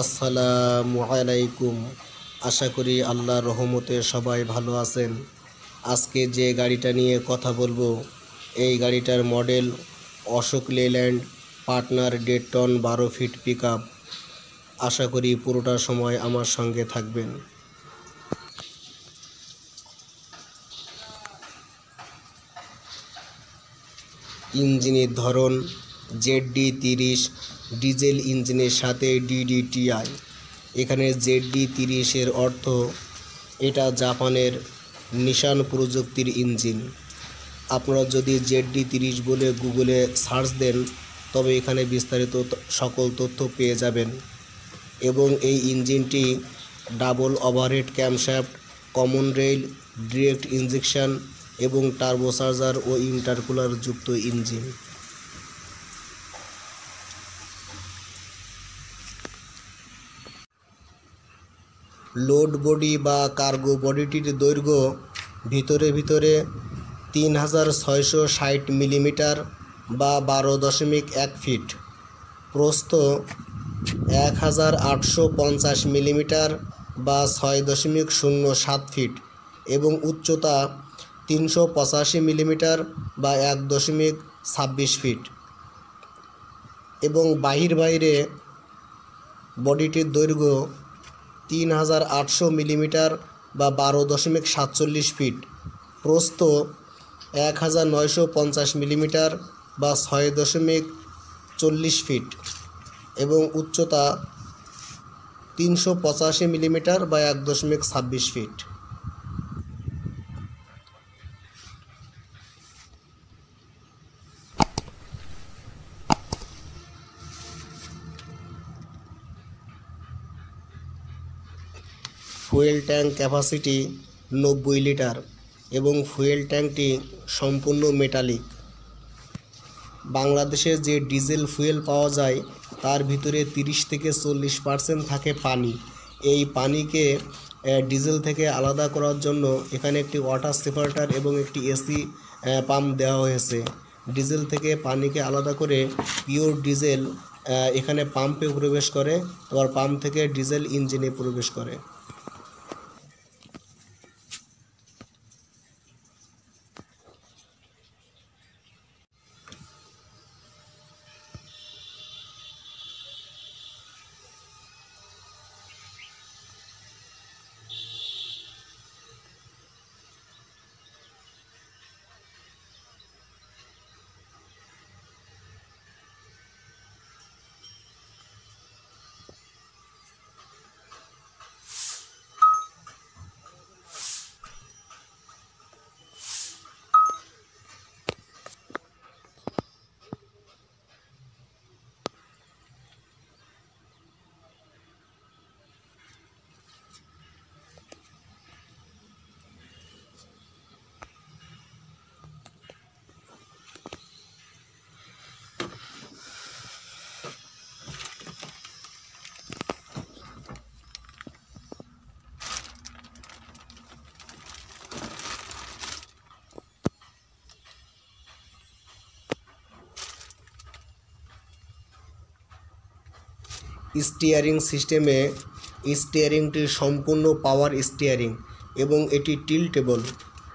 আসসালামু আলাইকুম। আশা করি আল্লাহর রহমতে সবাই ভালো আছেন। আজকে যে গাড়িটা নিয়ে কথা বলবো, এই গাড়িটার model Ashok Leyland partner 1.5 ton 12 feet pickup. আশা করি পুরোটা সময় আমার সঙ্গে থাকবেন। ইঞ্জিনের ধরন ZD30 ডিজেল ইঞ্জিনের সাথে DDTI। এখানে ZD30 এর অর্থ এটা জাপানের নিশান প্রযুক্তির ইঞ্জিন। আপনারা যদি ZD30 বলে গুগলে সার্চ দেন তবে এখানে বিস্তারিত সকল তথ্য পেয়ে যাবেন। এবং এই ইঞ্জিনটি double overhead camshaft, common rail, direct injection এবং টার্বোচার্জার ও ইন্টারকুলার যুক্ত ইঞ্জিন। লোড বডি বা কার্গো বডিটির দৈর্ঘ্য ভিতরে 3660 মিলিমিটার বা 12.1 ফিট, প্রস্থ 1850 মিলিমিটার বা 6.07 ফিট এবং উচ্চতা 385 মিলিমিটার বা 1.26 ফিট। এবং বাইরে বডিটির দৈর্ঘ্য 3800 মিলিমিটার বা 12.47 ফিট, প্রস্থ 1950 মিলিমিটার বা 6.40 ফিট এবং উচ্চতা 385 মিলিমিটার বা 1.26 feet. Fuel tank capacity 90 litre এবং ফুয়েল ট্যাঙ্কটি সম্পূর্ণ মেটালিক। বাংলাদেশে যে ডিজেল ফুয়েল পাওয়া যায় তার ভিতরে 30 থেকে 40% থাকে পানি। এই পানিকে ডিজেল থেকে আলাদা করার জন্য এখানে একটি ওয়াটার সেপারেটর এবং একটি এসি পাম্প দেওয়া হয়েছে। ডিজেল থেকে পানিকে আলাদা করে পিওর ডিজেল এখানে পাম্পে প্রবেশ করে, আবার পাম্প থেকে ডিজেল ইঞ্জিনে প্রবেশ করে। স্টিয়ারিং সিস্টেমে স্টিয়ারিংটি সম্পূর্ণ পাওয়ার স্টিয়ারিং এবং এটি টিল্টেবল।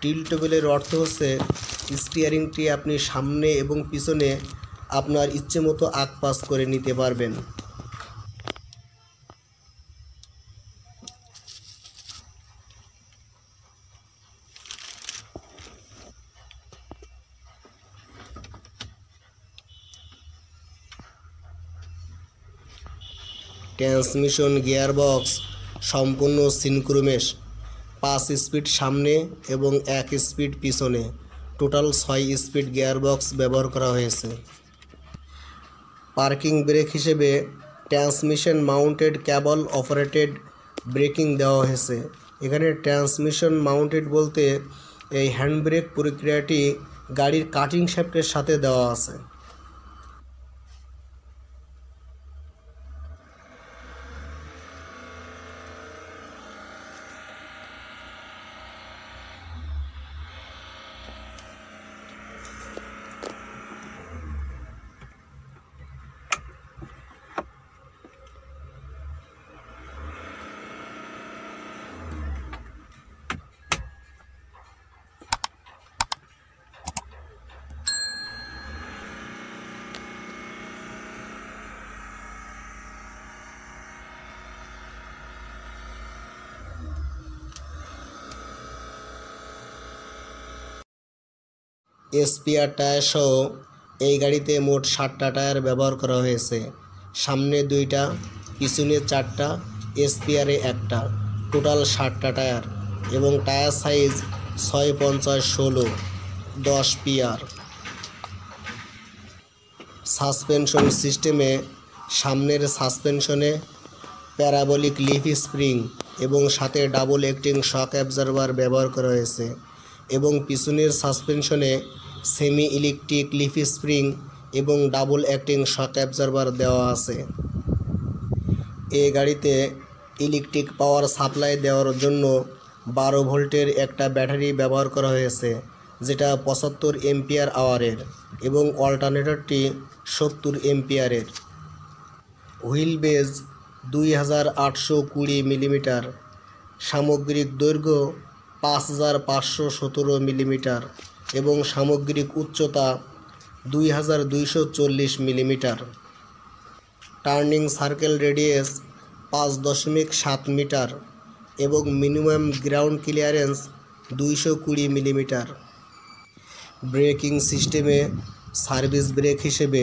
টিল্টেবলের অর্থ হচ্ছে স্টিয়ারিংটি আপনি সামনে এবং পিছনে আপনার ইচ্ছে মতো আঁকপাস করে নিতে পারবেন। ট্রান্সমিশন গিয়ারবক্স সম্পূর্ণ সিনক্রোমেশ, 5 স্পিড সামনে এবং 1 স্পিড পিছনে, টোটাল 6 স্পিড গিয়ারবক্স ব্যবহার করা হয়েছে। পার্কিং ব্রেক হিসেবে transmission mounted cable operated breaking দেওয়া হয়েছে। এখানে ট্রান্সমিশন মাউন্টেড বলতে এই হ্যান্ড ব্রেক প্রক্রিয়াটি গাড়ির কাটিং শ্যাফটের সাথে দেওয়া আছে। স্পেয়ার টায়ার সহ এই গাড়িতে মোট 7টা টায়ার ব্যবহার করা হয়েছে। সামনে 2টা, পিছনে 4টা, স্পেয়ারে 1টা, টোটাল 7টা টায়ার এবং টায়ার সাইজ 6×50 16 10 পিআর। সাসপেনশন সিস্টেমে সামনের সাসপেনশনে প্যারাবোলিক লিফ স্প্রিং এবং সাথে ডাবল অ্যাক্টিং শক অ্যাবজর্বার ব্যবহার করা হয়েছে এবং পিছনের সাসপেনশনে সেমি ইলেকট্রিক লিফ স্প্রিং এবং ডাবল অ্যাক্টিং শক অ্যাবজর্বার দেওয়া আছে। এই গাড়িতে ইলেকট্রিক পাওয়ার সাপ্লাই দেওয়ার জন্য 12 ভোল্টের একটা ব্যাটারি ব্যবহার করা হয়েছে, যেটা 75 এম্পিয়ার আওয়ারের এবং অল্টারনেটরটি 70 এম্পিয়ারের। হুইল বেজ 2820 মিলিমিটার, সামগ্রিক দৈর্ঘ্য 5517 মিলিমিটার এবং সামগ্রিক উচ্চতা 2240 millimetre. Turning circle radius 5.7 metre এবং minimum ground clearance 220 millimetre. Braking সিস্টেমে সার্ভিস ব্রেক হিসেবে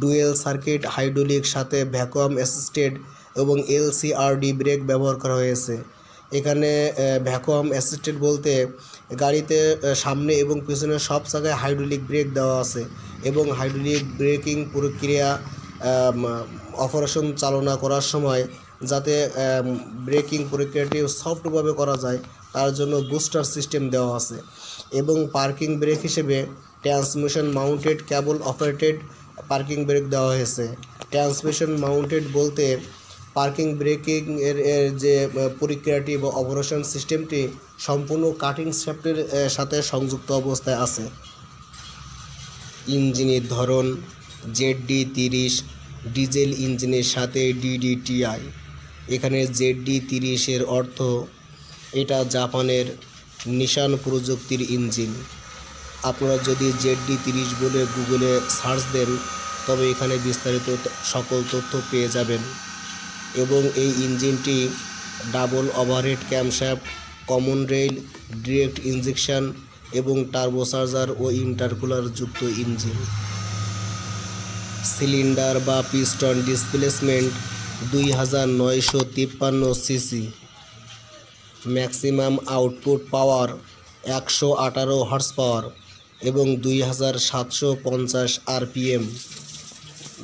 ডুয়েল সার্কিট হাইড্রোলিক সাথে ভ্যাকুয়াম অ্যাসিস্টেড এবং এলসিআরডি ব্রেক ব্যবহার করা হয়েছে। এখানে ভ্যাকুয়াম অ্যাসিস্টেড বলতে গাড়িতে সামনে এবং পিছনে সব জায়গায় হাইড্রোলিক ব্রেক দেওয়া আছে এবং হাইড্রোলিক ব্রেকিং প্রক্রিয়া অপারেশন চালনা করার সময় যাতে ব্রেকিং প্রক্রিয়াটি সফটভাবে করা যায় তার জন্য বুস্টার সিস্টেম দেওয়া আছে। এবং পার্কিং ব্রেক হিসেবে ট্রান্সমিশন মাউন্টেড কেবল অপারেটেড পার্কিং ব্রেক দেওয়া হয়েছে। ট্রান্সমিশন মাউন্টেড বলতে পার্কিং ব্রেকিং এর যে প্রক্রিয়াটি বা অপারেশন সিস্টেমটি সম্পূর্ণ কাটিং শ্যাফটের সাথে সংযুক্ত অবস্থায় আছে। ইঞ্জিনের ধরন ZD30 ডিজেল ইঞ্জিনের সাথে DDTI। এখানে ZD30 এর অর্থ এটা জাপানের নিশান প্রযুক্তির ইঞ্জিন। আপনারা যদি ZD30 বলে গুগলে সার্চ দেন তবে এখানে বিস্তারিত সকল তথ্য পেয়ে যাবেন। এবং এই ইঞ্জিনটি double overhead camshaft, common rail, direct injection এবং টার্বোচার্জার ও ইন্টারকুলার যুক্ত ইঞ্জিন। সিলিন্ডার বা piston displacement 2953 CC. Maximum output power 118 horse power এবং 2750 RPM।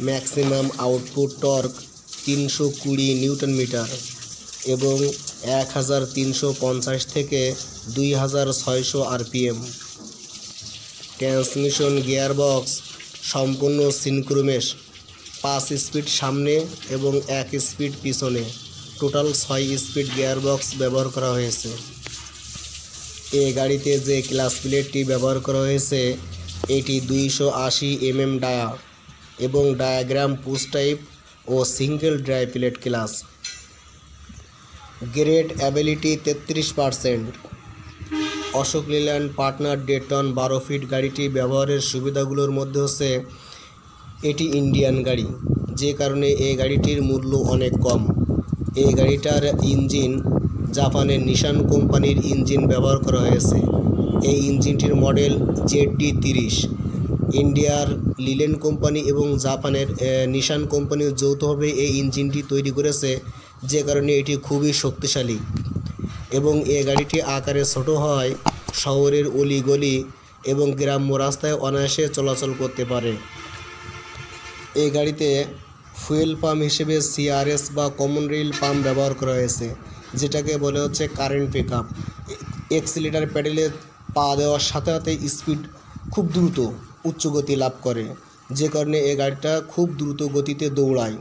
Maximum output torque 320 newton metre এবং 1350 থেকে 2600 RPM। ট্রান্সমিশন গিয়ারবক্স সম্পূর্ণ সিনক্রোমেশ, 5 স্পিড সামনে এবং 1 স্পিড পিছনে, টোটাল 6 স্পিড গিয়ারবক্স ব্যবহার করা হয়েছে। এই গাড়িতে যে ক্লাস প্লেটটি ব্যবহার করা হয়েছে এটি 280 mm ডায়া এবং ডায়াগ্রাম পুশ টাইপ ও single dry plate clutch. Gradeability 33%। Ashok Leyland partner ডেটন 12 ফিট গাড়িটি ব্যবহারের সুবিধাগুলোর মধ্যে হচ্ছে এটি ইন্ডিয়ান গাড়ি, যে কারণে এই গাড়িটির মূল্য অনেক কম। এই গাড়িটার ইঞ্জিন জাপানের নিশান কোম্পানির ইঞ্জিন ব্যবহার করা হয়েছে। এই ইঞ্জিনটির মডেল ZD30। ইন্ডিয়ার লিলেন কোম্পানি এবং জাপানের নিশান কোম্পানি যৌথভাবে এই ইঞ্জিনটি তৈরি করেছে, যে কারণে এটি খুবই শক্তিশালী এবং এই গাড়িটি আকারে ছোট হয় শহরের অলিগলি এবং গ্রাম্য রাস্তায় অনায়াসে চলাচল করতে পারে। এই গাড়িতে ফুয়েল পাম্প হিসেবে CRS বা কমন রেল পাম্প ব্যবহার করা হয়েছে, যেটাকে বলে হচ্ছে কারেন্ট পিকআপ। এক্সিলেটার প্যাডেলে পা দেওয়ার সাথে সাথে স্পিড খুব দ্রুত উচ্চ গতি লাভ করে, যে কারণে এই গাড়িটা খুব দ্রুত গতিতে দৌড়ায়।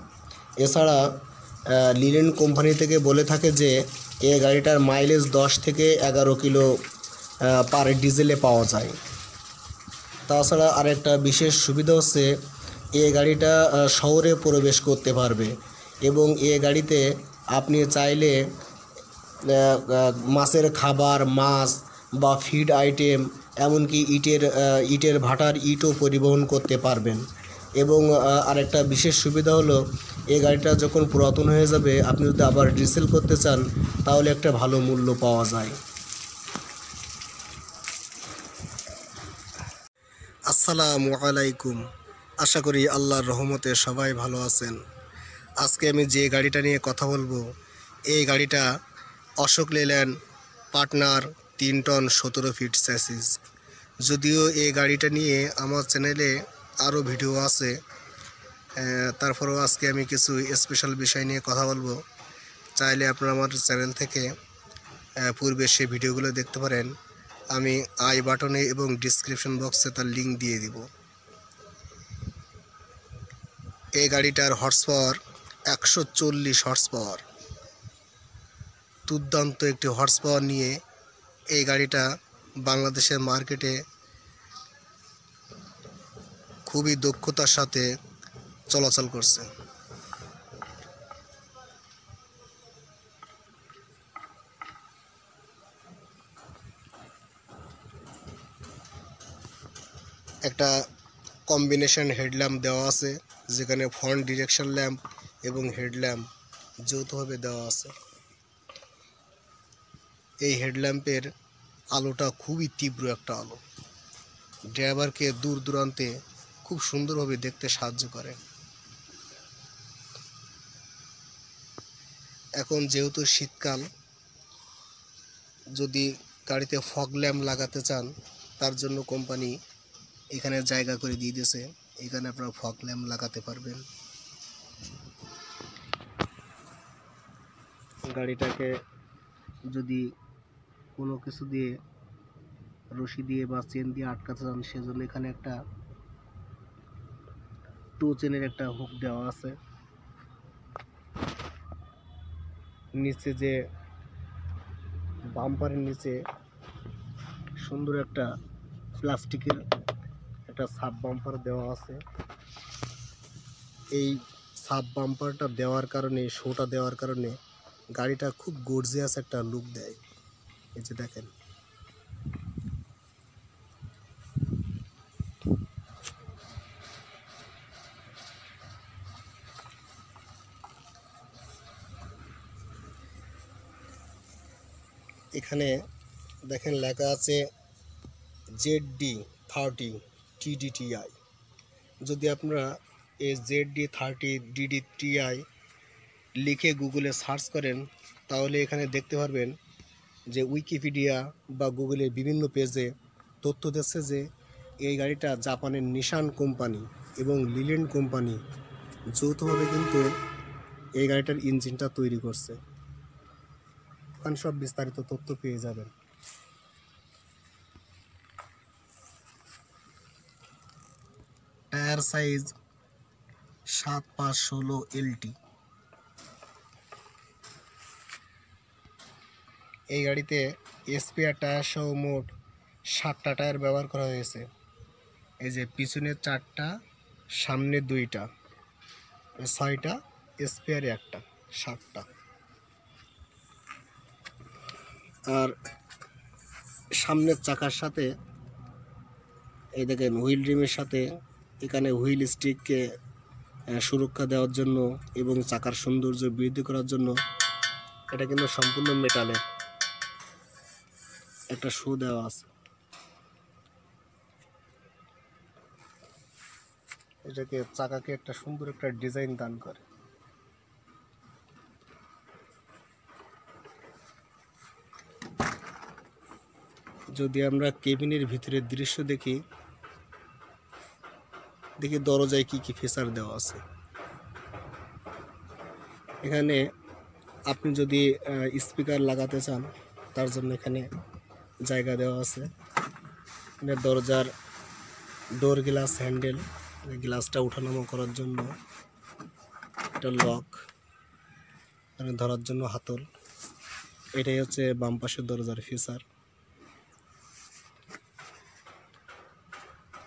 এছাড়া লিলেন কোম্পানি থেকে বলে থাকে যে এই গাড়িটার মাইলেজ 10 থেকে 11 কিলো পার ডিজেলে পাওয়া যায়। তাছাড়া আরেকটা বিশেষ সুবিধা হচ্ছে এই গাড়িটা শহরে প্রবেশ করতে পারবে এবং এই গাড়িতে আপনি চাইলে মাছের খাবার, মাছ বা ফিড আইটেম, এমনকি ইটের ভাটার ইটও পরিবহন করতে পারবেন। এবং আরেকটা বিশেষ সুবিধা হলো এই গাড়িটা যখন পুরাতন হয়ে যাবে আপনি যদি আবার রিসেল করতে চান তাহলে একটা ভালো মূল্য পাওয়া যায়। আসসালামু আলাইকুম। আশা করি আল্লাহর রহমতে সবাই ভালো আছেন। আজকে আমি যে গাড়িটা নিয়ে কথা বলবো, এই গাড়িটা Ashok Leyland partner 3 ton 17 feet chassis. যদিও এই গাড়িটা নিয়ে আমার চ্যানেলে আরও ভিডিও আছে, তারপরেও আজকে আমি কিছু স্পেশাল বিষয় নিয়ে কথা বলবো। চাইলে আপনারা আমার চ্যানেল থেকে পূর্বে সেই ভিডিওগুলো দেখতে পারেন। আমি আই বাটনে এবং ডিসক্রিপশন বক্সে তার লিঙ্ক দিয়ে দিব। এই গাড়িটার হর্স পাওয়ার 140 হর্স পাওয়ার। দুর্দান্ত একটি হর্স পাওয়ার নিয়ে এই গাড়িটা বাংলাদেশের মার্কেটে খুবই দক্ষতার সাথে চলাচল করছে। একটা কম্বিনেশন হেডল্যাম্প দেওয়া আছে, যেখানে ফ্রন্ট ডিরেকশন ল্যাম্প এবং হেডল্যাম্প যৌথভাবে দেওয়া আছে। এই হেডল্যাম্পের আলোটা খুবই তীব্র একটা আলো, ড্রাইভারকে দূর দূরান্তে খুব সুন্দরভাবে দেখতে সাহায্য করে। এখন যেহেতু শীতকাল, যদি গাড়িতে ফগ ল্যাম্প লাগাতে চান, তার জন্য কোম্পানি এখানে জায়গা করে দিয়ে দিয়েছে। এখানে আপনারা ফগ ল্যাম্প লাগাতে পারবেন। গাড়িটাকে যদি কোনো কিছু দিয়ে রশি দিয়ে বা চেন দিয়ে আটকাতে চান, সেজন্য এখানে একটা 2 চেনের একটা হুক দেওয়া আছে। নিচে যে বাম্পারের নিচে সুন্দর একটা প্লাস্টিকের একটা সাব বাম্পার দেওয়া আছে। এই সাব বাম্পারটা দেওয়ার কারণে, শোটা দেওয়ার কারণে গাড়িটা খুব গর্জিয়াস একটা লুক দেয়। এই যে দেখেন, এখানে দেখেন লেখা আছে ZD30 TDTI। যদি আপনারা এই ZD30 DDTI লিখে গুগলে সার্চ করেন, তাহলে এখানে দেখতে পারবেন যে উইকিপিডিয়া বা গুগলের বিভিন্ন পেজে তথ্য দিচ্ছে যে এই গাড়িটা জাপানের নিশান কোম্পানি এবং লিল্যান্ড কোম্পানি যৌথভাবে কিন্তু এই গাড়িটার ইঞ্জিনটা তৈরি করছে। ওখানে সব বিস্তারিত তথ্য পেয়ে যাবেন। Tyre size 7/5/16 LT। এই গাড়িতে স্পেয়ার টায়ার সহ মোট 7টা টায়ার ব্যবহার করা হয়েছে। এই যে পিছনে 4টা, সামনে 2টা, 6টা, স্পেয়ারে 1টা, 7টা। আর সামনের চাকার সাথে এই দেখেন হুইল রিমের সাথে এখানে হুইল স্টিককে সুরক্ষা দেওয়ার জন্য এবং চাকার সৌন্দর্য বৃদ্ধি করার জন্য এটা কিন্তু সম্পূর্ণ মেটালের একটা শু দেওয়া আছে। এটাকে চাকাকে একটা সুন্দর একটা ডিজাইন দান করে। যদি আমরা কেবিনের ভিতরের দৃশ্য দেখি দরজায় কি কি ফিচার দেওয়া আছে। এখানে আপনি যদি স্পিকার লাগাতে চান, তার জন্য এখানে জায়গা দেওয়া আছে। এখানে দরজার ডোর গ্লাস হ্যান্ডেল, গ্লাসটা উঠানামা করার জন্য এটা লক, এখানে ধরার জন্য হাতল। এটাই হচ্ছে বাম পাশের দরজার ফিচার।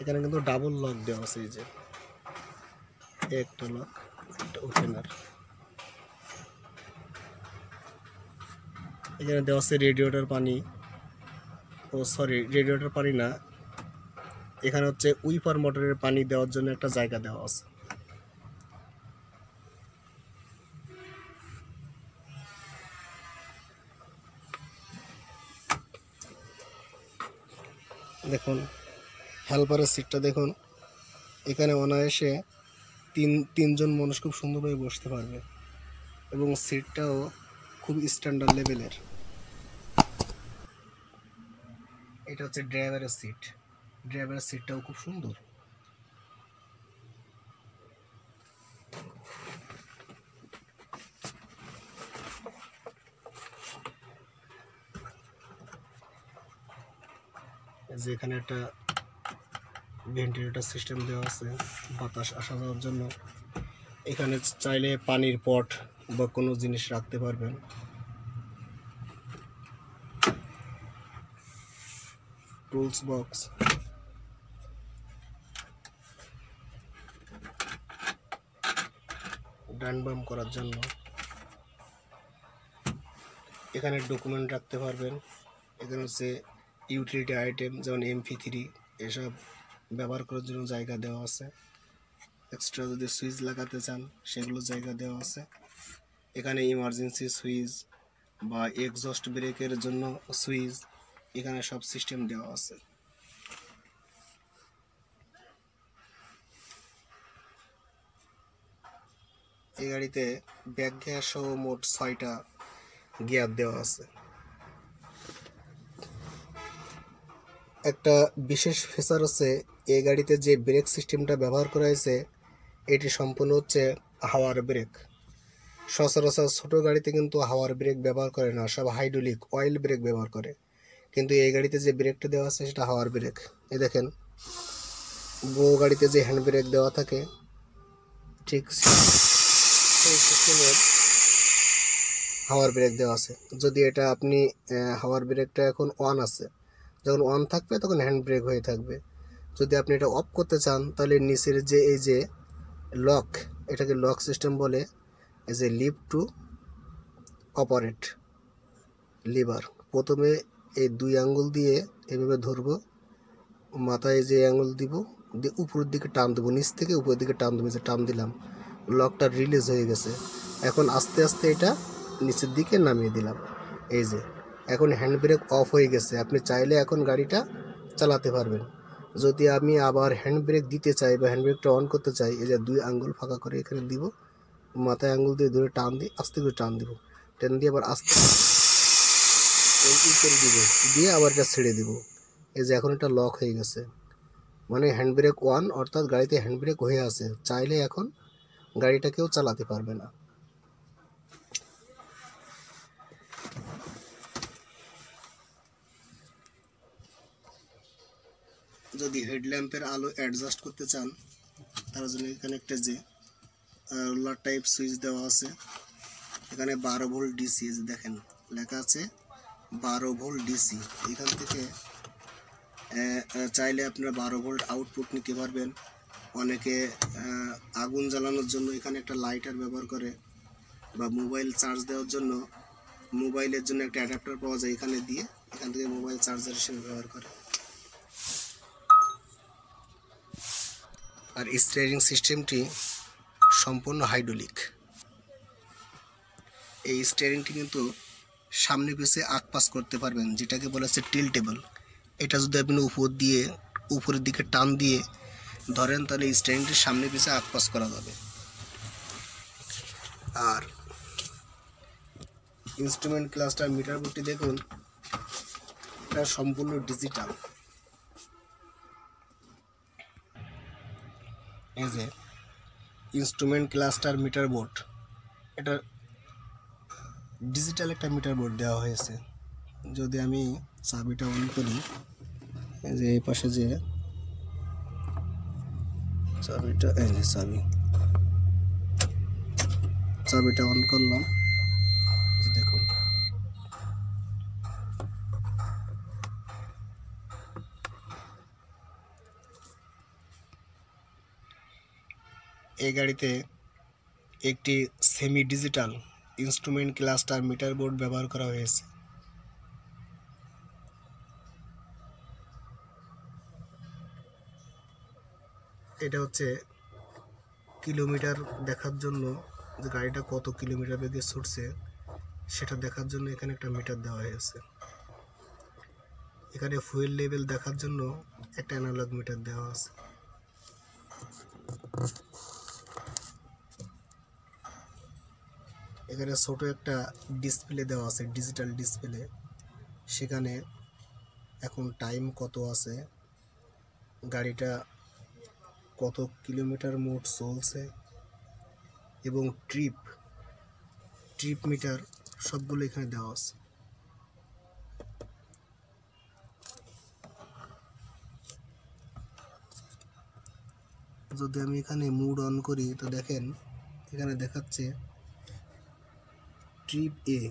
এখানে কিন্তু ডাবল লক দেওয়া আছে। এই যে একটা লক, একটা ওপেনার। এখানে দেওয়া আছে রেডিয়েটর পানি, রেডিয়েটর পানি না, এখানে হচ্ছে উইপার মোটরের পানি দেওয়ার জন্য একটা জায়গা দেওয়া আছে। দেখুন হেল্পারের সিটটা দেখুন, এখানে অনায়াসে তিনজন মানুষ খুব সুন্দরভাবে বসতে পারবে এবং সিটটাও খুব স্ট্যান্ডার্ড লেভেলের। এটা হচ্ছে ড্রাইভারের সিট, ড্রাইভারের সিটটাও খুব সুন্দর। যেখানে একটা ভেন্টিলেটর সিস্টেম দেওয়া আছে বাতাস আসা যাওয়ার জন্য। এখানে চাইলে পানির পট বা কোনো জিনিস রাখতে পারবেন। টুলস বক্স, ডান বাম করার জন্য। এখানে ডকুমেন্ট রাখতে পারবেন। এখানে হচ্ছে ইউটিলিটি আইটেম যেমন MP3 এসব ব্যবহার করার জন্য জায়গা দেওয়া আছে। এক্সট্রা যদি সুইচ লাগাতে চান সেগুলো জায়গা দেওয়া আছে। এখানে ইমার্জেন্সি সুইচ বা এক্সস্ট ব্রেকের জন্য সুইচ, এখানে সব সিস্টেম দেওয়া আছে। এই গাড়িতে ব্যাক গিয়ার সহ মোট 6টা গিয়ার দেওয়া আছে। একটা বিশেষ ফিচার হচ্ছে এই গাড়িতে যে ব্রেক সিস্টেমটা ব্যবহার করা হয়েছে এটি সম্পূর্ণ হচ্ছে হাওয়ার ব্রেক। সচরাচর ছোটো গাড়িতে কিন্তু হাওয়ার ব্রেক ব্যবহার করে না, সব হাইড্রোলিক অয়েল ব্রেক ব্যবহার করে, কিন্তু এই গাড়িতে যে ব্রেকটা দেওয়া আছে সেটা হাওয়ার ব্রেক। এই দেখেন, বড় গাড়িতে যে হ্যান্ড ব্রেক দেওয়া থাকে ঠিক সেই সিস্টেমের হাওয়ার ব্রেক দেওয়া আছে। যদি এটা আপনি হাওয়ার ব্রেকটা এখন অন আছে, যখন অন থাকবে তখন হ্যান্ড ব্রেক হয়ে থাকবে। যদি আপনি এটা অফ করতে চান তাহলে নিচের যে এই যে লক, এটাকে লক সিস্টেম বলে, এই যে লিভ টু অপারেট লিভার। প্রথমে এই 2 আঙ্গুল দিয়ে এভাবে ধরবো, মাথায় যে আঙ্গুল দিব দিয়ে উপরের দিকে টান দেবো, নিচ থেকে উপরের দিকে টান দেবো। যে টান দিলাম, লকটা রিলিজ হয়ে গেছে। এখন আস্তে আস্তে এটা নিচের দিকে নামিয়ে দিলাম। এই যে এখন হ্যান্ড ব্রেক অফ হয়ে গেছে। আপনি চাইলে এখন গাড়িটা চালাতে পারবেন। যদি আমি আবার হ্যান্ড ব্রেক দিতে চাই বা হ্যান্ড ব্রেকটা অন করতে চাই, এই যে 2 আঙ্গুল ফাঁকা করে এখানে দিব, মাথায় আঙ্গুল দিয়ে ধরে টান দিই, আস্তে করে টান দিব, টান দিয়ে আবার আস্তে করে দিব, দিয়ে আবার এটা ছেড়ে দিব। এই যে এখন এটা লক হয়ে গেছে, মানে হ্যান্ড ব্রেক অন, অর্থাৎ গাড়িতে হ্যান্ড ব্রেক হয়ে আছে। চাইলে এখন গাড়িটা কেউ চালাতে পারবে না। যদি হেডল্যাম্পের আলো অ্যাডজাস্ট করতে চান তার জন্য এখানে একটা যে রোলার টাইপ সুইচ দেওয়া আছে। এখানে 12 ভোল্ট ডিসি দেখেন লেখা আছে 12 ভোল্ট ডিসি। এখান থেকে চাইলে আপনারা 12 ভোল্ট আউটপুট নিতে পারবেন। অনেকে আগুন জ্বালানোর জন্য এখানে একটা লাইটার ব্যবহার করে, বা মোবাইল চার্জ দেওয়ার জন্য মোবাইলের জন্য একটা অ্যাডাপ্টার পাওয়া যায়, এখানে দিয়ে এখান থেকে মোবাইল চার্জার হিসেবে ব্যবহার করে। আর স্টিয়ারিং সিস্টেমটি সম্পূর্ণ হাইড্রোলিক। এই স্টিয়ারিংটি কিন্তু সামনে পিছে আঁকপাস করতে পারবেন, যেটাকে বলা হচ্ছে টিল্টেবল। এটা যদি আপনি উপরের দিকে টান দিয়ে ধরেন তাহলে স্টিয়ারিংটি সামনে পিছে আঁকপাস করা যাবে। আর ইনস্ট্রুমেন্ট ক্লাস্টার মিটার বোর্ডটি দেখুন, এটা সম্পূর্ণ ডিজিটাল। এই যে ইনস্ট্রুমেন্ট ক্লাস্টার মিটার বোর্ড, এটা ডিজিটাল একটা মিটার বোর্ড দেওয়া হয়েছে। যদি আমি চাবিটা অন করি, এই যে এই পাশে যে চাবিটা, এই যে চাবিটা অন করলাম, দেখুন এই গাড়িতে একটি semi digital instrument cluster metre board ব্যবহার করা হয়েছে। এটা হচ্ছে কিলোমিটার দেখার জন্য, যে গাড়িটা কত কিলোমিটার বেগে ছুটছে সেটা দেখার জন্য এখানে একটা মিটার দেওয়া হয়েছে। এখানে ফুয়েল লেভেল দেখার জন্য একটা অ্যানালগ মিটার দেওয়া আছে। এখানে ছোট একটা ডিসপ্লে দেওয়া আছে, ডিজিটাল ডিসপ্লে। সেখানে এখন টাইম কত আছে, গাড়িটা কত কিলোমিটার মোট চলছে এবং ট্রিপ মিটার সবগুলো এখানে দেওয়া আছে। যদি আমি এখানে মুড অন করি তো দেখেন এখানে দেখাচ্ছে ট্রিপ এ,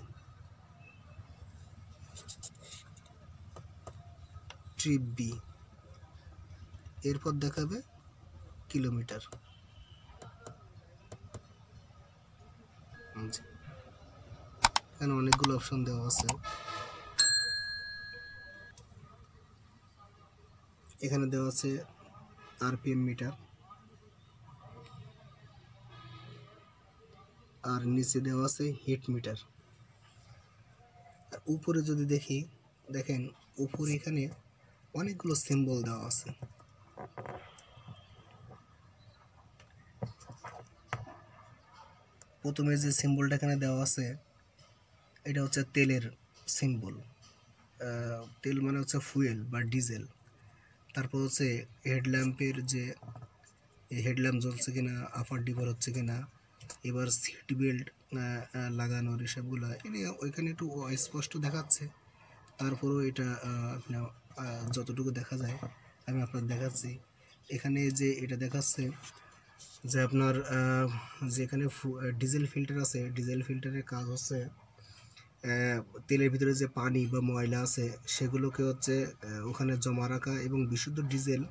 ট্রিপ বি, এরপর দেখাবে কিলোমিটার। এখানে অনেকগুলো অপশন দেওয়া আছে। এখানে দেওয়া আছে আরপিএম মিটার, আর নিচে দেওয়া আছে হিট মিটার। আর উপরে যদি দেখি, দেখেন উপরে এখানে অনেকগুলো সিম্বল দেওয়া আছে। প্রথমে যে সিম্বলটা এখানে দেওয়া আছে এটা হচ্ছে তেলের সিম্বল। তেল মানে হচ্ছে ফুয়েল বা ডিজেল। তারপর হচ্ছে হেডল্যাম্পের যে হেডল্যাম্প জ্বলছে কিনা, আপার ডিপার হচ্ছে কিনা, এবার সিট বেল্ট লাগানোর এসবগুলো ওইখানে একটু স্পষ্ট দেখাচ্ছে। তারপরেও এটা যতটুকু দেখা যায় আমি আপনার দেখাচ্ছি। এখানে যে এটা দেখাচ্ছে যে আপনার যেখানে ডিজেল ফিল্টার আছে, ডিজেল ফিল্টারের কাজ হচ্ছে তেলের ভিতরে যে পানি বা ময়লা আছে সেগুলোকে হচ্ছে ওখানে জমা রাখা এবং বিশুদ্ধ ডিজেল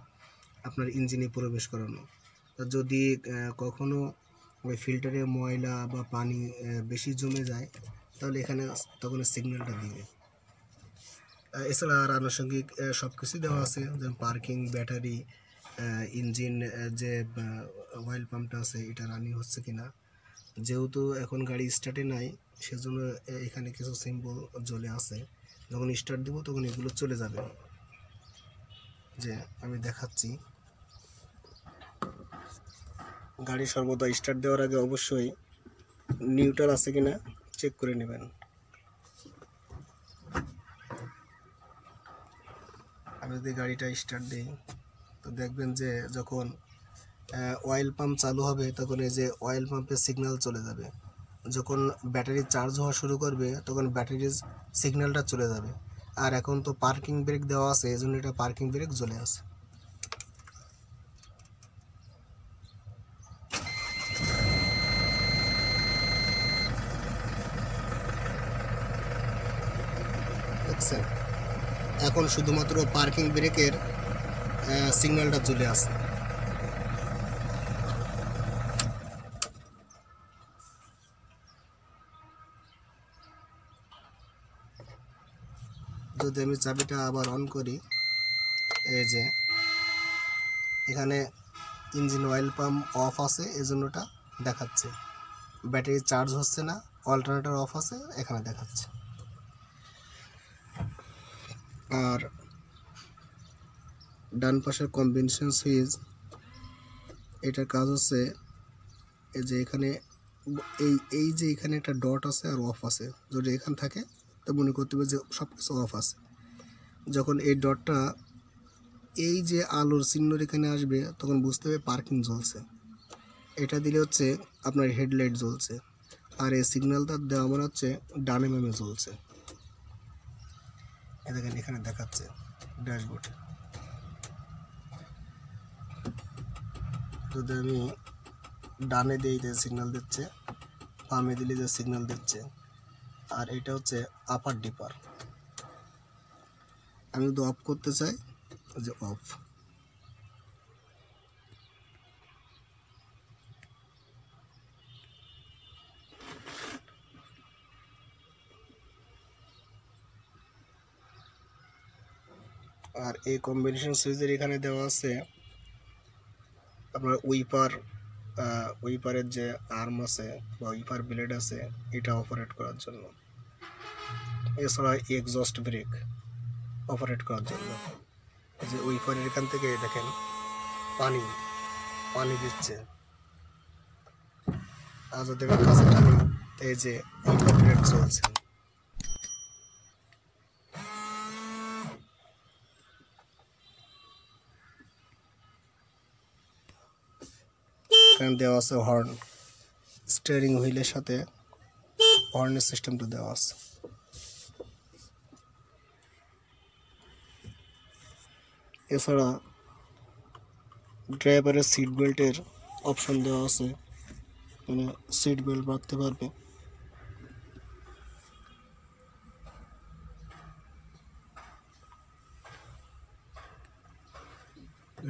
আপনার ইঞ্জিনে প্রবেশ করানো। যদি কখনো ওই ফিল্টারে ময়লা বা পানি বেশি জমে যায় তাহলে এখানে তখন সিগন্যালটা দিবে। এছাড়া আর আনুষঙ্গিক সব কিছুই দেওয়া আছে, যেমন পার্কিং, ব্যাটারি, ইঞ্জিন, যে অয়েল পাম্পটা আছে এটা রানিং হচ্ছে কিনা। যেহেতু এখন গাড়ি স্টার্টে নাই সেজন্য এখানে কিছু সিম্বল জ্বলে আছে। যখন স্টার্ট দেবো তখন এগুলো চলে যাবে। যে আমি দেখাচ্ছি, গাড়ি সর্বদা স্টার্ট দেওয়ার আগে অবশ্যই নিউট্রাল আছে কিনা চেক করে নেবেন। আমি যদি গাড়িটা স্টার্ট দিই তো দেখবেন যে যখন অয়েল পাম্প চালু হবে তখন এই যে অয়েল পাম্পের সিগন্যাল চলে যাবে। যখন ব্যাটারি চার্জ হওয়া শুরু করবে তখন ব্যাটারির সিগন্যালটা চলে যাবে। আর এখন তো পার্কিং ব্রেক দেওয়া আছে, এই জন্য এটা পার্কিং ব্রেক জ্বলে আছে। দেখছেন এখন শুধুমাত্র পার্কিং ব্রেকের সিগন্যালটা চলে আসে। যদি আমি চাবিটা আবার অন করি, এই যে এখানে ইঞ্জিন অয়েল পাম্প অফ আছে, এজন্যটা দেখাচ্ছে। ব্যাটারি চার্জ হচ্ছে না, অল্টারনেটর অফ আছে, এখানে দেখাচ্ছে। আর ডান পাশের কম্বিনেশন সুইচ, এটার কাজ হচ্ছে এই যে এখানে এই যে এখানে একটা ডট আছে আর অফ আছে। যদি এখানে থাকে তো মনে করতে হবে যে সব কিছু অফ আছে। যখন এই ডটটা এই যে আলোর চিহ্নর এখানে আসবে তখন বুঝতে হবে পার্কিং জ্বলছে। এটা দিলে হচ্ছে আপনার হেডলাইট জ্বলছে। আর এই সিগন্যালটা দেওয়া মানে হচ্ছে ডানে বামে জ্বলছে। দেখেন এখানে দেখাচ্ছে ড্যাশবোর্ডে। যদি আমি ডানে দিই যে সিগন্যাল দিচ্ছে, বামে দিলে যে সিগন্যাল দিচ্ছে। আর এটা হচ্ছে আপার ডিপার। আমি যদি অফ করতে চাই যে অফ। আর এই কম্বিনেশন সুইচের এখানে দেওয়া আছে আপনার উইপারের যে আর্ম আছে বা উইপার ব্লেড আছে এটা অপারেট করার জন্য। এছাড়া এক্সস্ট ব্রেক, অপারেট করার জন্য। যে ওই পানির এখান থেকে দেখেন পানি পানি দিচ্ছে, আর যদি আমি কাছে টানি এই যে অপারেট চলছে। এখানে দেওয়া আছে হর্ন, স্টিয়ারিং হুইলের সাথে হর্নের সিস্টেমটা দেওয়া আছে। এছাড়া ড্রাইভারের সিট বেল্টের অপশন দেওয়া আছে, মানে সিট বেল্ট বাঁধতে পারবে।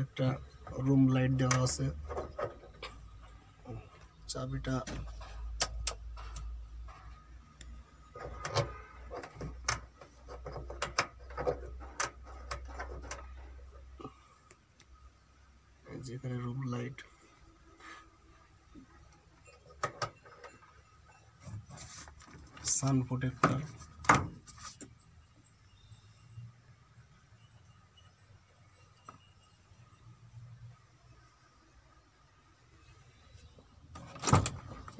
একটা রুম লাইট দেওয়া আছে। চাবিটা যেখানে রুম লাইট, সান প্রোটেক্টর,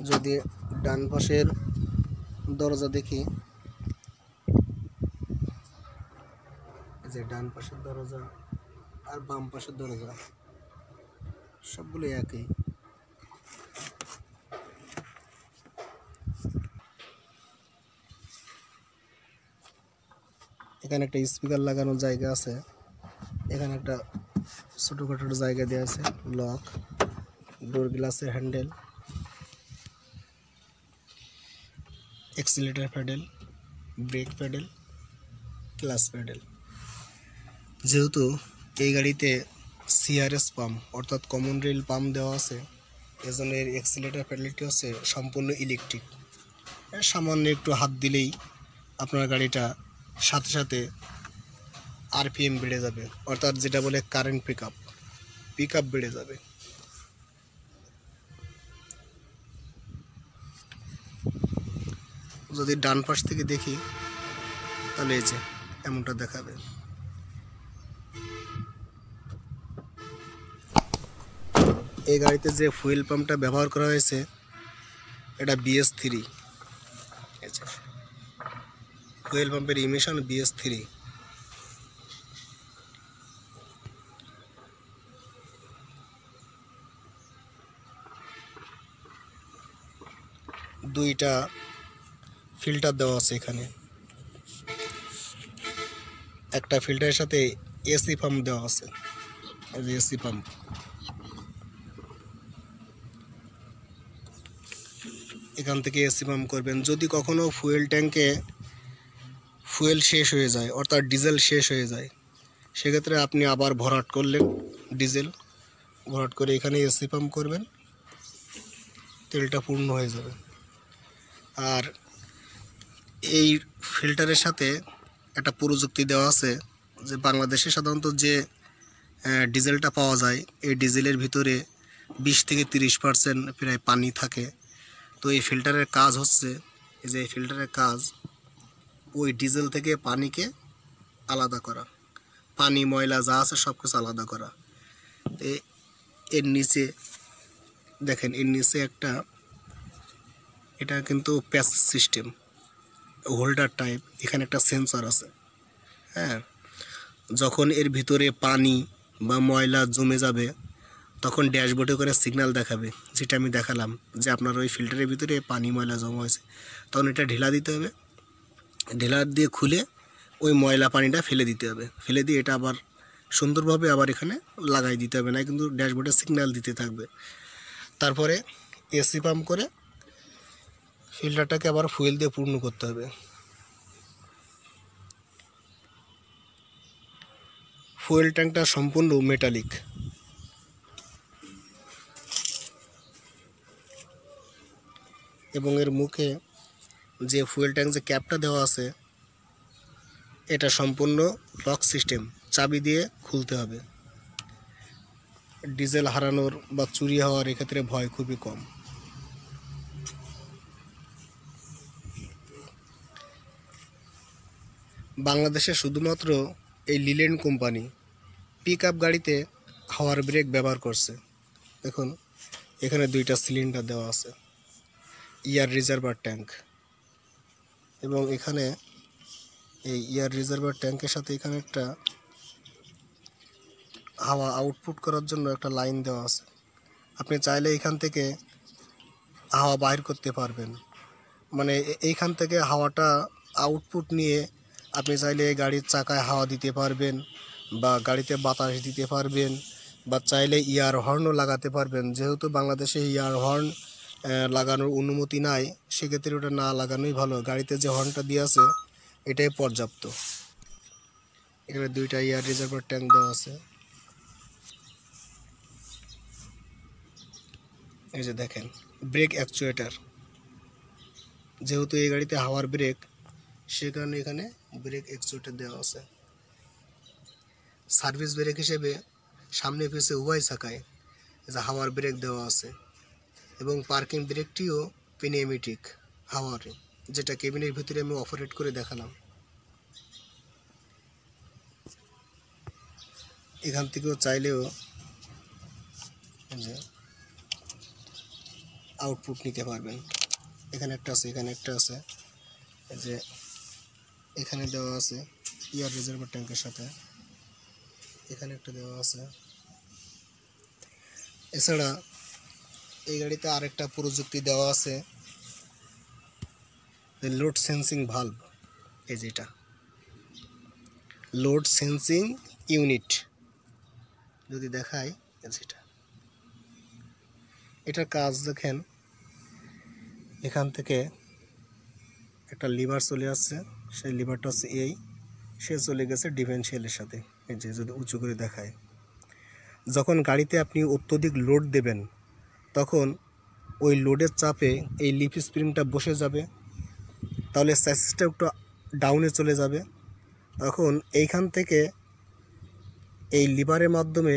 যদি ডান পাশের দরজা দেখি, যে ডান পাশের দরজা আর বাম পাশের দরজা সবগুলো একই। এখানে একটা স্পিকার লাগানোর জায়গা আছে, এখানে একটা ছোটোখাটো জায়গা দেওয়া আছে, লক, ডোর গ্লাসের handle, accelerator pedal, brake pedal, clutch pedal. যেহেতু এই গাড়িতে সিআরএস পাম্প অর্থাৎ কমন রেল পাম্প দেওয়া আছে, এজন্য এর এক্সিলেটর প্যাডেলটি হচ্ছে সম্পূর্ণ ইলেকট্রিক। সামান্য একটু হাত দিলেই আপনার গাড়িটা সাথে সাথে আরপিএম বেড়ে যাবে, অর্থাৎ যেটা বলে কারেন্ট পিক আপ বেড়ে যাবে। যদি ডান পাশ থেকে দেখি তাহলে এই যে এমনটা দেখাবে। এই গাড়িতে যে ফুয়েল পাম্পটা ব্যবহার করা হয়েছে এটা BS3। ফুয়েল পাম্পের ইমিশন BS3। দুইটা ফিল্টার দেওয়া আছে এখানে, একটা ফিল্টারের সাথে এসি পাম্প দেওয়া আছে, এসি পাম্প। এখান থেকে এসি পাম্প করবেন। যদি কখনো ফুয়েল ট্যাঙ্কে ফুয়েল শেষ হয়ে যায় অর্থাৎ ডিজেল শেষ হয়ে যায়, সেক্ষেত্রে আপনি আবার ভরাট করলেন, ডিজেল ভরাট করে এখানে এসি পাম্প করবেন, তেলটা পূর্ণ হয়ে যাবে। আর এই ফিল্টারের সাথে একটা প্রযুক্তি দেওয়া আছে যে বাংলাদেশে সাধারণত যে ডিজেলটা পাওয়া যায় এই ডিজেলের ভিতরে 20 থেকে 30% প্রায় পানি থাকে। তো এই ফিল্টারের কাজ হচ্ছে, এই যে এই ফিল্টারের কাজ ওই ডিজেল থেকে পানিকে আলাদা করা, পানি ময়লা যা আছে সব কিছু আলাদা করা। এর নিচে দেখেন, এর নিচে একটা, এটা কিন্তু প্যাচ সিস্টেম হোল্ডার টাইপ, এখানে একটা সেন্সর আছে। হ্যাঁ, যখন এর ভিতরে পানি বা ময়লা জমে যাবে তখন ড্যাশবোর্ডে করে সিগন্যাল দেখাবে, যেটা আমি দেখালাম যে আপনার ওই ফিল্টারের ভিতরে পানি ময়লা জমা হয়েছে। তখন এটা ঢেলা দিতে হবে, ঢেলা দিয়ে খুলে ওই ময়লা পানিটা ফেলে দিতে হবে, ফেলে দিয়ে এটা আবার সুন্দরভাবে আবার এখানে লাগাই দিতে হবে, না কিন্তু ড্যাশবোর্ডে সিগন্যাল দিতে থাকবে। তারপরে এসি পাম্প করে ফিল্টারটাকে আবার ফুয়েল দিয়ে পূর্ণ করতে হবে। ফুয়েল ট্যাঙ্কটা সম্পূর্ণ মেটালিক। এবং এর মুখে যে ফুয়েল ট্যাঙ্ক যে ক্যাপটা দেওয়া আছে এটা সম্পূর্ণ লক সিস্টেম, চাবি দিয়ে খুলতে হবে। ডিজেল হারানোর বা চুরি হওয়ার এক্ষেত্রে ভয় খুবই কম। বাংলাদেশে শুধুমাত্র এই লিল্যান্ড কোম্পানি পিক আপ গাড়িতে হাওয়ার ব্রেক ব্যবহার করছে। দেখুন এখানে দুইটা সিলিন্ডার দেওয়া আছে, এয়ার রিজার্ভার ট্যাঙ্ক, এবং এখানে এই এয়ার রিজার্ভার ট্যাঙ্কের সাথে এখানে একটা হাওয়া আউটপুট করার জন্য একটা লাইন দেওয়া আছে। আপনি চাইলে এখান থেকে হাওয়া বাইর করতে পারবেন, মানে এইখান থেকে হাওয়াটা আউটপুট নিয়ে আপনি চাইলে গাড়ির চাকায় হাওয়া দিতে পারবেন, বা গাড়িতে বাতাস দিতে পারবেন, বা চাইলে ইয়ার হর্নও লাগাতে পারবেন। যেহেতু বাংলাদেশে ইয়ার হর্ন লাগানোর অনুমতি নাই, সেক্ষেত্রে ওটা না লাগানোই ভালো। গাড়িতে যে হর্নটা দিয়ে আছে এটাই পর্যাপ্ত। এখানে দুইটা এয়ার রিজার্ভার ট্যাঙ্ক দেওয়া আছে। এই যে দেখেন ব্রেক অ্যাকচুয়েটার, যেহেতু এই গাড়িতে হাওয়ার ব্রেক, সে কারণে এখানে ব্রেক অ্যাকচুয়েটার দেওয়া আছে। সার্ভিস ব্রেক হিসেবে সামনে পিছে উভয় চাকায় যে হাওয়ার ব্রেক দেওয়া আছে, এবং পার্কিং ব্রেকটিও পেনিয়ামেটিক হাওয়ার, যেটা কেবিনের ভিতরে আমি অপারেট করে দেখালাম। এখান থেকেও চাইলেও যে আউটপুট নিতে পারবেন। এখানে একটা আছে, এখানে একটা আছে, যে এখানে দেওয়া আছে এয়ার রিজার্ভার ট্যাঙ্কের সাথে, এখানে একটা দেওয়া আছে। এছাড়া এই গাড়িতে আরেকটা প্রযুক্তি দেওয়া আছে, লোড সেন্সিং ভালভ। এই যেটা লোড সেন্সিং ইউনিট, যদি দেখাই যেটা, এটার কাজ দেখেন, এখান থেকে একটা লিভার চলে আসছে, সেই লিভারটা হচ্ছে সে চলে গেছে ডিফারেন্সিয়ালের সাথে। এই যে যদি উঁচু করে দেখায়, যখন গাড়িতে আপনি অত্যধিক লোড দেবেন তখন ওই লোডের চাপে এই লিফ স্প্রিংটা বসে যাবে, তাহলে স্যাসিসটা একটু ডাউনে চলে যাবে। তখন এইখান থেকে এই লিভারের মাধ্যমে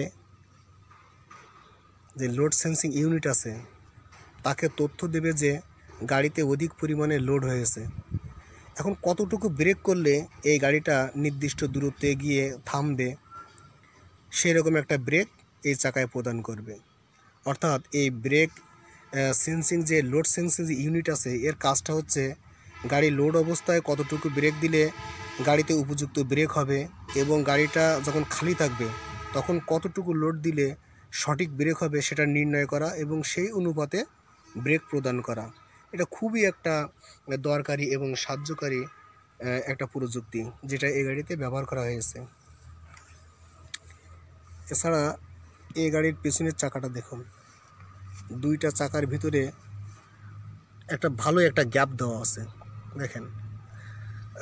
যে লোড সেন্সিং ইউনিট আছে তাকে তথ্য দেবে যে গাড়িতে অধিক পরিমাণে লোড হয়েছে। এখন কতটুকু ব্রেক করলে এই গাড়িটা নির্দিষ্ট দূরত্বে গিয়ে থামবে, সেরকম একটা ব্রেক এই চাকায় প্রদান করবে। অর্থাৎ এই ব্রেক সেন্সিং যে লোড সেন্সিং যে ইউনিট আছে, এর কাজটা হচ্ছে গাড়ি লোড অবস্থায় কতটুকু ব্রেক দিলে গাড়িতে উপযুক্ত ব্রেক হবে, এবং গাড়িটা যখন খালি থাকবে তখন কতটুকু লোড দিলে সঠিক ব্রেক হবে সেটা নির্ণয় করা, এবং সেই অনুপাতে ব্রেক প্রদান করা। এটা খুবই একটা দরকারি এবং সাহায্যকারী একটা প্রযুক্তি, যেটা এই গাড়িতে ব্যবহার করা হয়েছে। এছাড়া এই গাড়ির পেছনের চাকাটা দেখুন, দুইটা চাকার ভিতরে একটা ভালো একটা গ্যাপ দেওয়া আছে। দেখেন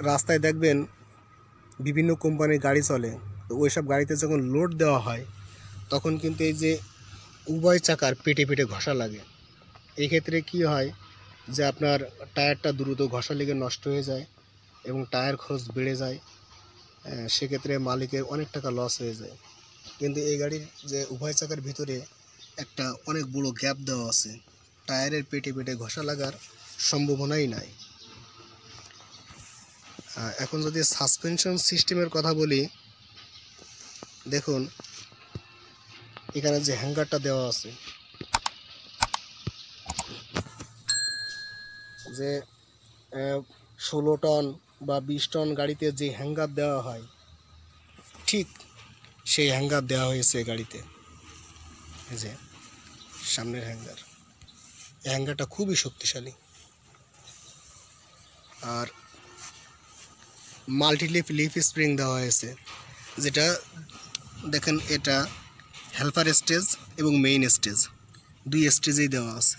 রাস্তায় দেখবেন বিভিন্ন কোম্পানির গাড়ি চলে, তো ওইসব গাড়িতে যখন লোড দেওয়া হয় তখন কিন্তু এই যে উভয় চাকার পেটে পেটে ঘষা লাগে। এই ক্ষেত্রে কি হয় যে আপনার টায়ারটা দ্রুত ঘষা লেগে নষ্ট হয়ে যায় এবং টায়ার খরচ বেড়ে যায়, সেক্ষেত্রে মালিকের অনেক টাকা লস হয়ে যায়। কিন্তু এই গাড়ির যে উভয় চাকার ভিতরে একটা অনেক বড় গ্যাপ দেওয়া আছে, টায়ারের পেটে পেটে ঘষা লাগার সম্ভাবনাই নাই। এখন যদি সাসপেনশন সিস্টেমের কথা বলি, দেখুন এখানে যে হ্যাঙ্গারটা দেওয়া আছে, যে 16 টন বা 20 টন গাড়িতে যে হ্যাঙ্গার দেওয়া হয়, ঠিক সেই হ্যাঙ্গার দেওয়া হয়েছে গাড়িতে। এই যে সামনের হ্যাঙ্গার, এই হ্যাঙ্গারটা খুবই শক্তিশালী। আর মাল্টি লিফ স্প্রিং দেওয়া হয়েছে, যেটা দেখেন এটা হেল্পার স্টেজ এবং মেইন স্টেজ, দুই স্টেজেই দেওয়া আছে।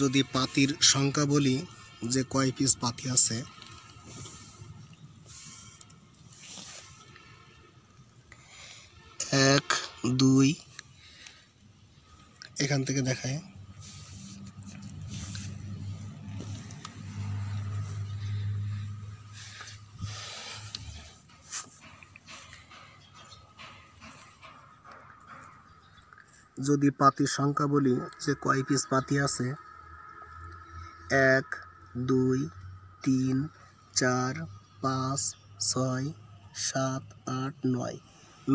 যদি পাতির সংখ্যা বলি যে কয় পিস পাতি আছে, 1 2 এখান থেকে দেখায়, যদি পাতির সংখ্যা বলি যে কয় পিস পাতি আছে, 1 2 3 4 5 6 7 8 9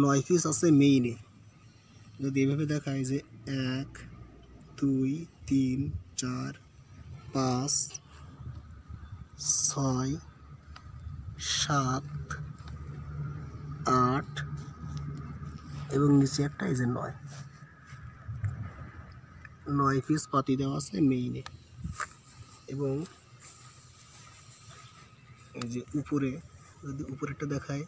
9 পিস আছে মেইনে। যদি এভাবে দেখায় যে 1 2 3 4 5 6 7 8 এবং নিচে একটা এই যে 9 পিস পাতি দেওয়া আছে মেইনে। এবং এই যে উপরে, যদি উপরেরটা দেখায়,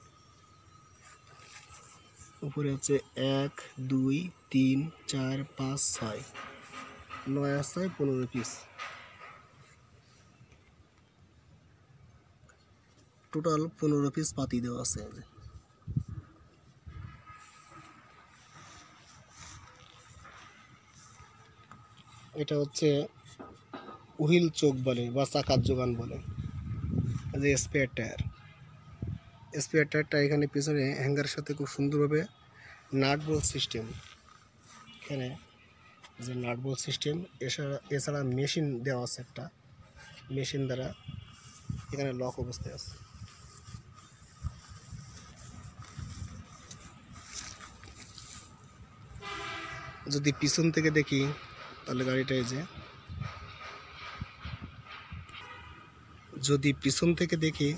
উপরে হচ্ছে 1 2 3 4 5 6 9 আছে 15 পিস। টোটাল 15 পিস পাতি দেওয়া আছে। এটা হচ্ছে হুইল চোক বলে বা চাকার যোগান বলে, যে স্পেয়ার টায়ার। স্পেয়ার টায়ারটা এখানে পিছনে হ্যাঙ্গারের সাথে খুব সুন্দরভাবে নাট বোল্ট সিস্টেম, এখানে যে নাট বোল্ট সিস্টেম, এছাড়া মেশিন দেওয়া আছে, একটা মেশিন দ্বারা এখানে লক অবস্থায় আছে। যদি পিছন থেকে দেখি তাহলে গাড়িটা এই যে, যদি পিছন থেকে দেখি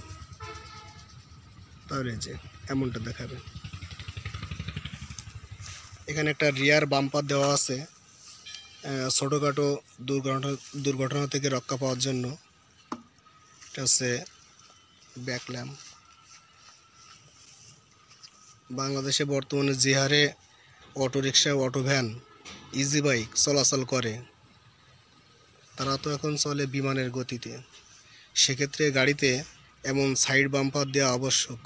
তাহলে যে এমনটা দেখাবে। এখানে একটা রিয়ার বাম্পার দেওয়া আছে ছোটোখাটো দুর্ঘটনা থেকে রক্ষা পাওয়ার জন্য। এটা হচ্ছে ব্যাক ল্যাম্প। বাংলাদেশে বর্তমানে যে হারে autorickshaw, auto van, easy bike চলাচল করে, তারা তো এখন চলে বিমানের গতিতে। সেক্ষেত্রে গাড়িতে এমন সাইড বাম্পার দেওয়া আবশ্যক।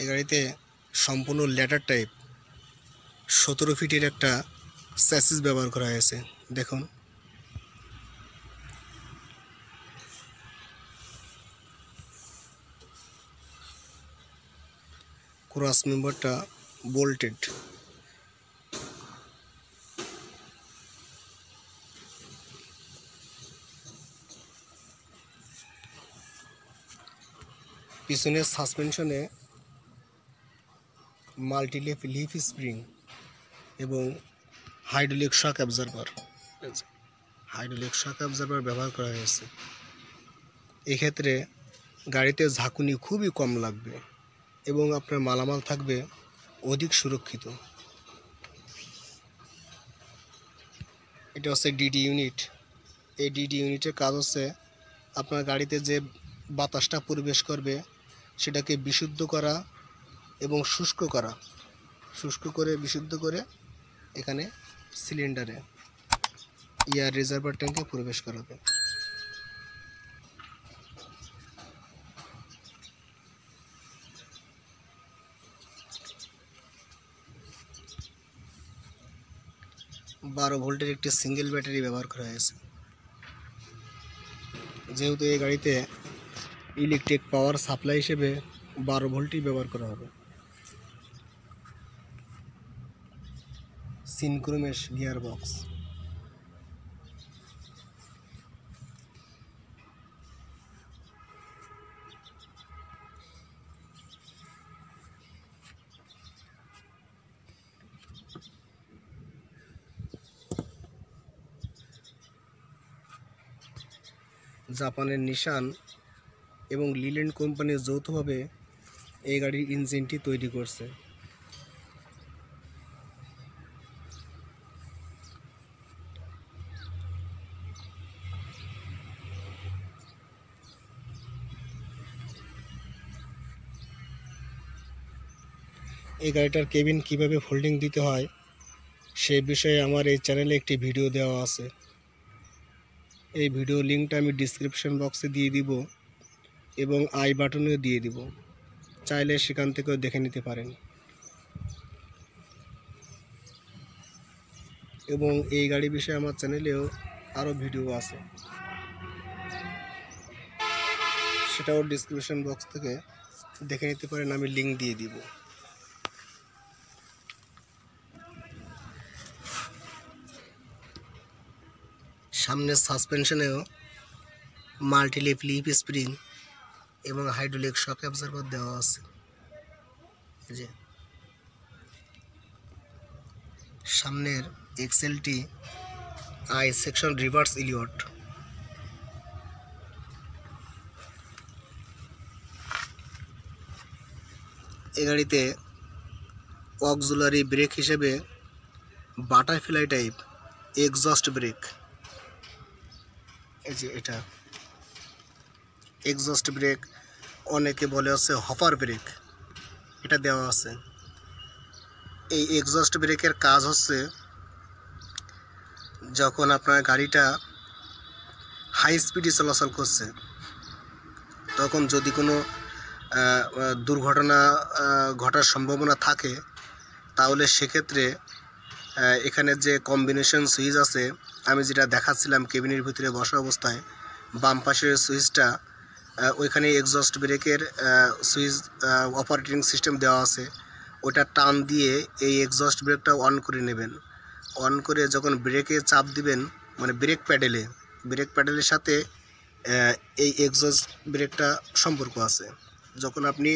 এই গাড়িতে সম্পূর্ণ ল্যাডার টাইপ 17 ফিটের একটা স্যাসিস ব্যবহার করা হয়েছে। দেখুন, ক্রস মেম্বারটা বোল্টেড। পিছনের সাসপেনশনে মাল্টিলিপ লিফ স্প্রিং এবং হাইড্রোলিক শক অ্যাবজর্ভার ব্যবহার করা হয়েছে। এক্ষেত্রে গাড়িতে ঝাঁকুনি খুবই কম লাগবে এবং আপনার মালামাল থাকবে অধিক সুরক্ষিত। এটা হচ্ছে ডিডি ইউনিট। এই ডিডি ইউনিটের কাজ হচ্ছে আপনার গাড়িতে যে বাতাসটা প্রবেশ করবে সেটাকে বিশুদ্ধ করা এবং শুষ্ক করে বিশুদ্ধ করে এখানে সিলিন্ডারে এয়ার রিজার্ভার ট্যাঙ্কে প্রবেশ করাবে। বারো ভোল্টের একটি সিঙ্গেল ব্যাটারি ব্যবহার করা হয়েছে। যেহেতু এই গাড়িতে ইলেকট্রিক পাওয়ার সাপ্লাই হিসেবে 12 ভোল্টই ব্যবহার করা হবে। সিনক্রোমেশ গিয়ার বক্স। জাপানের নিশান এবং লিল্যান্ড কোম্পানি যৌথভাবে এই গাড়ির ইঞ্জিনটি তৈরি করছে। এই গাড়িটার কেবিন কিভাবে ফোল্ডিং দিতে হয় সেই বিষয়ে আমার এই চ্যানেলে একটি ভিডিও দেওয়া আছে। এই ভিডিও লিঙ্কটা আমি ডিসক্রিপশন বক্সে দিয়ে দিব এবং আই বাটনেও দিয়ে দিব, চাইলে সেখান থেকেও দেখে নিতে পারেন। এবং এই গাড়ি বিষয়ে আমার চ্যানেলেও আরও ভিডিও আছে, সেটাও ডিসক্রিপশন বক্স থেকে দেখে নিতে পারেন, আমি লিঙ্ক দিয়ে দিব। সামনের সাসপেনশনেও মাল্টিলিপ লিপ স্প্রিং এবং হাইড্রোলিক শক অ্যাবজর্ভার দেওয়া আছে। এই যে সামনের এক্সএলটি আই সেকশন রিভার্স ইলিয়ট। এই গাড়িতে অক্সিলারি ব্রেক হিসেবে বাটারফ্লাই টাইপ এক্সস্ট ব্রেক, এই যে এটা এক্সস্ট ব্রেক, অনেকে বলে হচ্ছে হপার ব্রেক, এটা দেওয়া আছে। এই এক্সস্ট ব্রেকের কাজ হচ্ছে যখন আপনার গাড়িটা হাই স্পিডে চলাচল করছে তখন যদি কোনো দুর্ঘটনা ঘটার সম্ভাবনা থাকে তাহলে সেক্ষেত্রে এখানে যে কম্বিনেশন সুইচ আছে, আমি যেটা দেখাচ্ছিলাম কেবিনের ভিতরে বসা অবস্থায়, বাম পাশের সুইচটা ওইখানে এক্সস্ট ব্রেকের সুইচ অপারেটিং সিস্টেম দেওয়া আছে, ওটা টান দিয়ে এই এক্সস্ট ব্রেকটা অন করে নেবেন। অন করে যখন ব্রেকে চাপ দিবেন, মানে ব্রেক প্যাডেলের সাথে এই এক্সস্ট ব্রেকটা সম্পর্ক আছে। যখন আপনি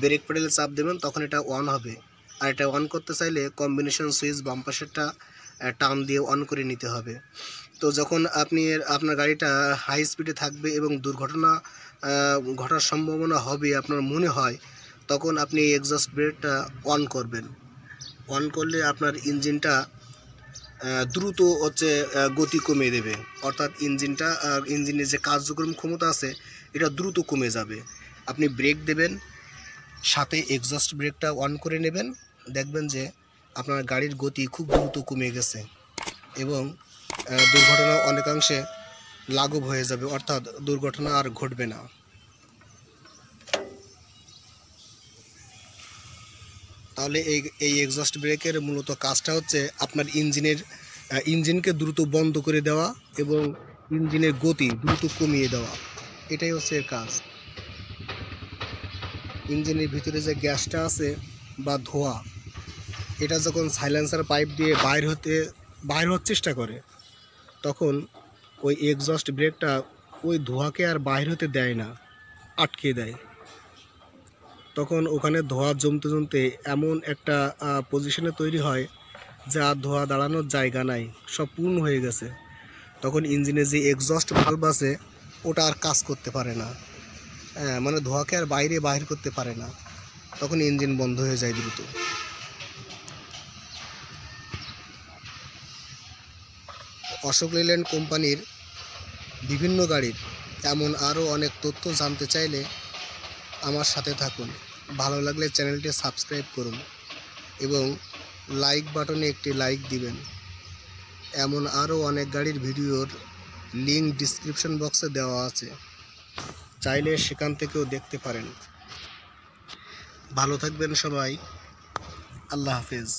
ব্রেক প্যাডেলে চাপ দেবেন তখন এটা অন হবে। আর এটা অন করতে চাইলে কম্বিনেশন সুইচ বাম পাশেরটা টান দিয়ে অন করে নিতে হবে। তো যখন আপনার গাড়িটা হাই স্পিডে থাকবে এবং দুর্ঘটনা ঘটার সম্ভাবনা হবে আপনার মনে হয়, তখন আপনি এক্সস্ট ব্রেকটা অন করবেন। অন করলে আপনার ইঞ্জিনটা দ্রুত গতি কমিয়ে দেবে, অর্থাৎ ইঞ্জিনের যে কার্যক্রম ক্ষমতা আছে এটা দ্রুত কমে যাবে। আপনি ব্রেক দেবেন, সাথে এক্সস্ট ব্রেকটা অন করে নেবেন, দেখবেন যে আপনার গাড়ির গতি খুব দ্রুত কমে গেছে এবং দুর্ঘটনা অনেকাংশে লাঘব হয়ে যাবে, অর্থাৎ দুর্ঘটনা আর ঘটবে না। তাহলে এই এক্সস্ট ব্রেকের মূলত কাজটা হচ্ছে আপনার ইঞ্জিনকে দ্রুত বন্ধ করে দেওয়া এবং ইঞ্জিনের গতি দ্রুত কমিয়ে দেওয়া, এটাই হচ্ছে এর কাজ। ইঞ্জিনের ভিতরে যে গ্যাসটা আছে বা ধোঁয়া, এটা যখন সাইলেন্সার পাইপ দিয়ে বাইর হওয়ার চেষ্টা করে তখন ওই এক্সস্ট ব্রেকটা ওই ধোঁয়াকে আর বাইর হতে দেয় না, আটকে দেয়। তখন ওখানে ধোঁয়া জমতে এমন একটা পজিশনে তৈরি হয় যে আর ধোঁয়া দাঁড়ানোর জায়গা নাই, সব পূর্ণ হয়ে গেছে। তখন ইঞ্জিনে যে এক্সস্ট ভালভ আছে ওটা আর কাজ করতে পারে না, মানে ধোঁয়াকে আর বাহির করতে পারে না, তখন ইঞ্জিন বন্ধ হয়ে যায় দ্রুত। অশোক লেল্যান্ড কোম্পানির বিভিন্ন গাড়ির এমন আরও অনেক তথ্য জানতে চাইলে আমার সাথে থাকুন। ভালো লাগলে চ্যানেলটি সাবস্ক্রাইব করুন এবং লাইক বাটনে একটি লাইক দিবেন। এমন আরও অনেক গাড়ির ভিডিওর লিঙ্ক ডিসক্রিপশন বক্সে দেওয়া আছে, চাইলে সেখান থেকেও দেখতে পারেন। ভালো থাকবেন সবাই, আল্লাহ হাফেজ।